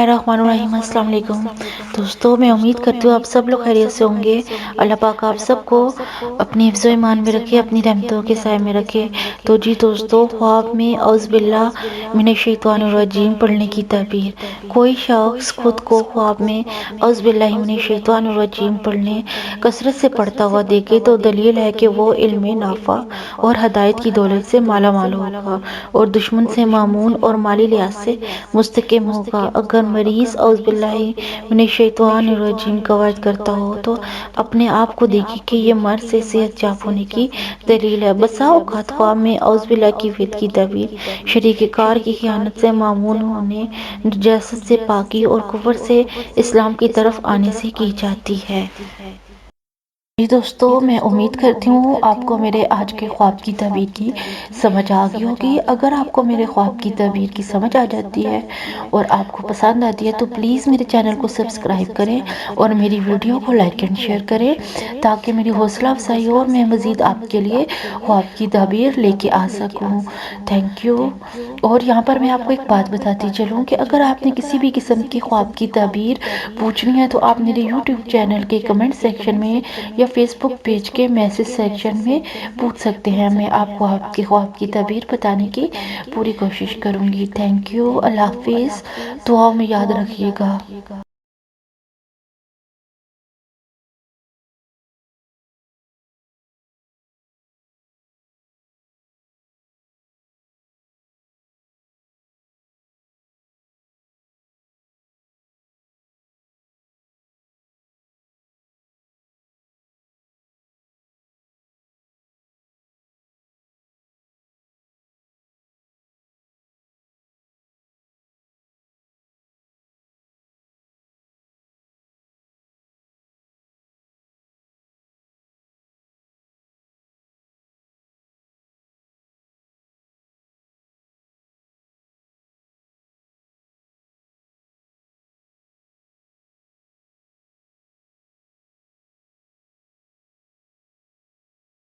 बिस्मिल्लाहिर्रहमानिर्रहीम। अस्सलाम वालेकुम दोस्तों, मैं उम्मीद करती हूँ आप सब लोग खैरियत से होंगे। अल्लाह पाक आप सबको अपनी हिफ्ज़ ईमान में रखे, अपनी रहमतों के साए में रखे। तो जी दोस्तों, ख्वाब में औज़ुबिल्लाह मिनश्शैतानिर्रजीम पढ़ने की ताबीर। कोई शख्स खुद को ख्वाब में औज़ुबिल्लाहि मिनश्शैतानिर्रजीम पढ़ने कसरत से पढ़ता हुआ देखे तो दलील है कि वो इल्म नाफ़ा और हदायत की दौलत से माला माल होगा और दुश्मन से मामून और माली लिहाज से मुस्तकिम होगा। अगर मरीज औज़ुबिल्लाहि मिनश्शैतानिर्रजीम कवायद करता हो तो अपने आप को देखिए कि ये मर्ज से सेहत याब होने की दलील है। बसा औक़ात ख्वाब में औज़ुबिल्लाह की फित की तबीर शरीक कार की खियानत से मामून होने, नजासत से पाकी और कुफ्र से इस्लाम की तरफ आने से की जाती है। जी दोस्तों, मैं उम्मीद करती हूँ आपको मेरे आज के ख्वाब की तबीर की समझ आ गई होगी। अगर आपको मेरे ख्वाब की तबीर की समझ आ जाती है और आपको पसंद आती है तो प्लीज़ मेरे चैनल को सब्सक्राइब करें और मेरी वीडियो को लाइक एंड शेयर करें ताकि मेरी हौसला अफजाई हो और मैं मज़ीद आपके लिए ख्वाब की तबीर लेके आ सकूँ। Thank you. और यहाँ पर मैं आपको एक बात बताती चलूँ कि अगर आपने किसी भी किस्म की ख्वाब की तबीर पूछनी है तो आप मेरे यूट्यूब चैनल के कमेंट सेक्शन में या फेसबुक पेज के मैसेज सेक्शन में पूछ सकते हैं। मैं आपको आपके ख्वाब की तबीर बताने की पूरी कोशिश करूँगी। Thank you. अल्लाह हाफिज़। दुआओं में याद रखिएगा।